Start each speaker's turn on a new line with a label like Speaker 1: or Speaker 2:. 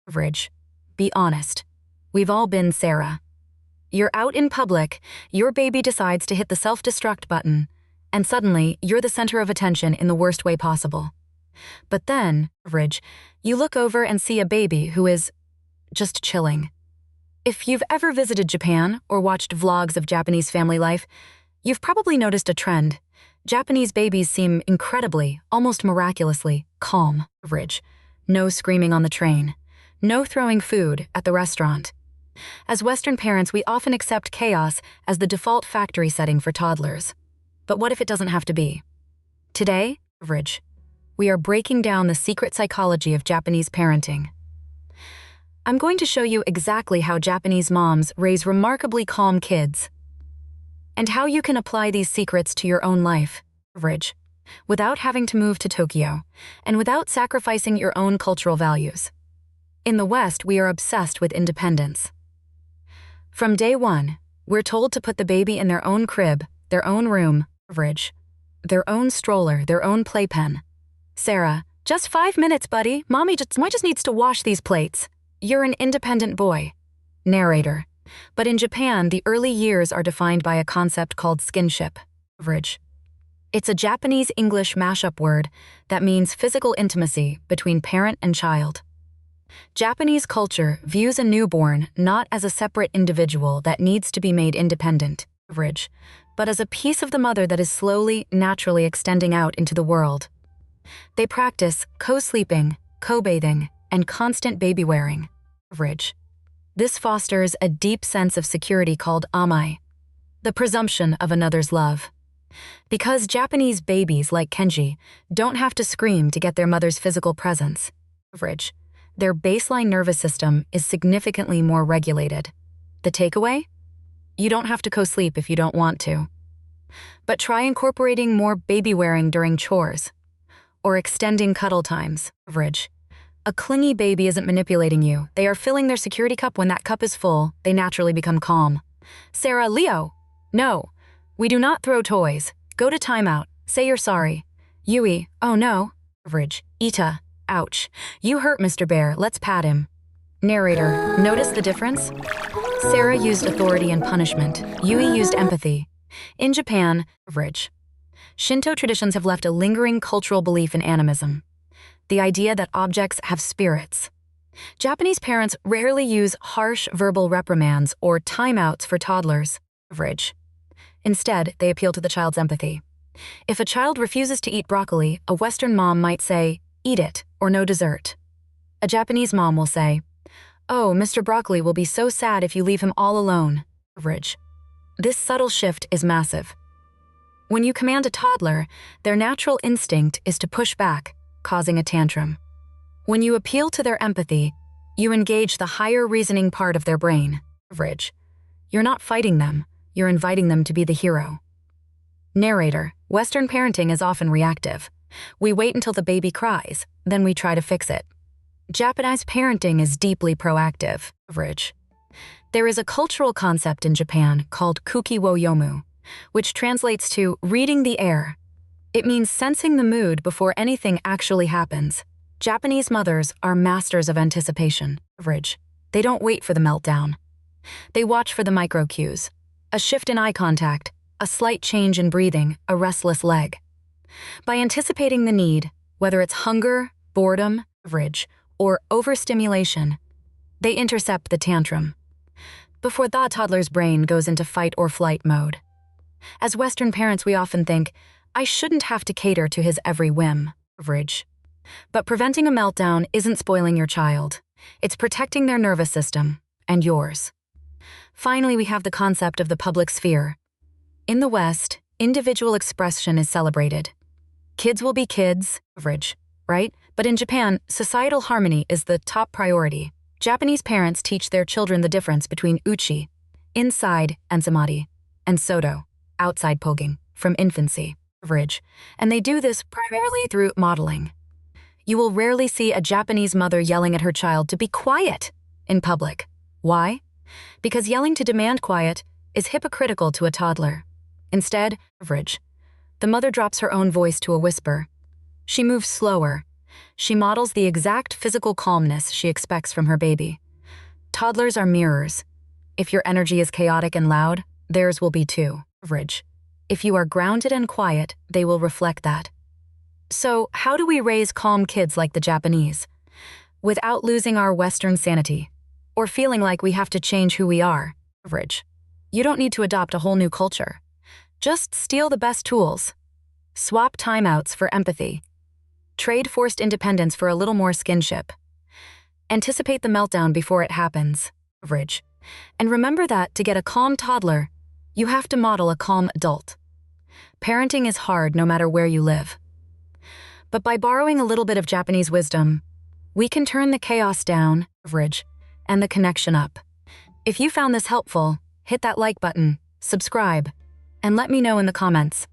Speaker 1: Average. Be honest. We've all been Sarah. You're out in public, your baby decides to hit the self-destruct button, and suddenly you're the center of attention in the worst way possible. But then, average, you look over and see a baby who is just chilling. If you've ever visited Japan or watched vlogs of Japanese family life, you've probably noticed a trend. Japanese babies seem incredibly, almost miraculously, calm. Average. No screaming on the train. No throwing food at the restaurant. As Western parents, we often accept chaos as the default factory setting for toddlers. But what if it doesn't have to be? Today, average, we are breaking down the secret psychology of Japanese parenting. I'm going to show you exactly how Japanese moms raise remarkably calm kids and how you can apply these secrets to your own life, average, without having to move to Tokyo and without sacrificing your own cultural values. In the West, we are obsessed with independence. From day one, we're told to put the baby in their own crib, their own room, average, their own stroller, their own playpen. Sarah, just 5 minutes, buddy. Mommy just needs to wash these plates. You're an independent boy. Narrator. But in Japan, the early years are defined by a concept called skinship, average. It's a Japanese-English mashup word that means physical intimacy between parent and child. Japanese culture views a newborn not as a separate individual that needs to be made independent, average, but as a piece of the mother that is slowly, naturally extending out into the world. They practice co-sleeping, co-bathing, and constant baby-wearing, average. This fosters a deep sense of security called Amae, the presumption of another's love. Because Japanese babies, like Kenji, don't have to scream to get their mother's physical presence, average, their baseline nervous system is significantly more regulated. The takeaway? You don't have to co-sleep if you don't want to. But try incorporating more baby-wearing during chores, or extending cuddle times, average. A clingy baby isn't manipulating you. They are filling their security cup. When that cup is full, they naturally become calm. Sarah, Leo. No, we do not throw toys. Go to timeout. Say you're sorry. Yui, oh no. Average. Ita, ouch. You hurt Mr. Bear. Let's pat him. Narrator, notice the difference? Sarah used authority and punishment. Yui used empathy. In Japan, average, Shinto traditions have left a lingering cultural belief in animism, the idea that objects have spirits. Japanese parents rarely use harsh verbal reprimands or timeouts for toddlers, average. Instead, they appeal to the child's empathy. If a child refuses to eat broccoli, a Western mom might say, eat it, or no dessert. A Japanese mom will say, oh, Mr. Broccoli will be so sad if you leave him all alone, average. This subtle shift is massive. When you command a toddler, their natural instinct is to push back, causing a tantrum. When you appeal to their empathy, you engage the higher reasoning part of their brain, average. You're not fighting them, you're inviting them to be the hero. Narrator, Western parenting is often reactive. We wait until the baby cries, then we try to fix it. Japanese parenting is deeply proactive, average. There is a cultural concept in Japan called Kuki wo yomu, which translates to reading the air. It means sensing the mood before anything actually happens. Japanese mothers are masters of anticipation, average. They don't wait for the meltdown. They watch for the micro cues. A shift in eye contact, a slight change in breathing, a restless leg. By anticipating the need, whether it's hunger, boredom, average, or overstimulation, they intercept the tantrum before the toddler's brain goes into fight or flight mode. As Western parents, we often think, I shouldn't have to cater to his every whim, average. But preventing a meltdown isn't spoiling your child. It's protecting their nervous system, and yours. Finally, we have the concept of the public sphere. In the West, individual expression is celebrated. Kids will be kids, average, right? But in Japan, societal harmony is the top priority. Japanese parents teach their children the difference between uchi, inside, and samadhi, and soto, outside pogging, from infancy, average. And they do this primarily through modeling. You will rarely see a Japanese mother yelling at her child to be quiet in public. Why? Because yelling to demand quiet is hypocritical to a toddler. Instead, average, the mother drops her own voice to a whisper. She moves slower, She models the exact physical calmness she expects from her baby. Toddlers are mirrors. If your energy is chaotic and loud, theirs will be too. Average. If you are grounded and quiet, they will reflect that. So, how do we raise calm kids like the Japanese? Without losing our Western sanity, or feeling like we have to change who we are. Average. You don't need to adopt a whole new culture. Just steal the best tools. Swap timeouts for empathy. Trade forced independence for a little more skinship. Anticipate the meltdown before it happens. Average. And remember that to get a calm toddler, you have to model a calm adult. Parenting is hard no matter where you live. But by borrowing a little bit of Japanese wisdom, we can turn the chaos down, average, and the connection up. If you found this helpful, hit that like button, subscribe, and let me know in the comments.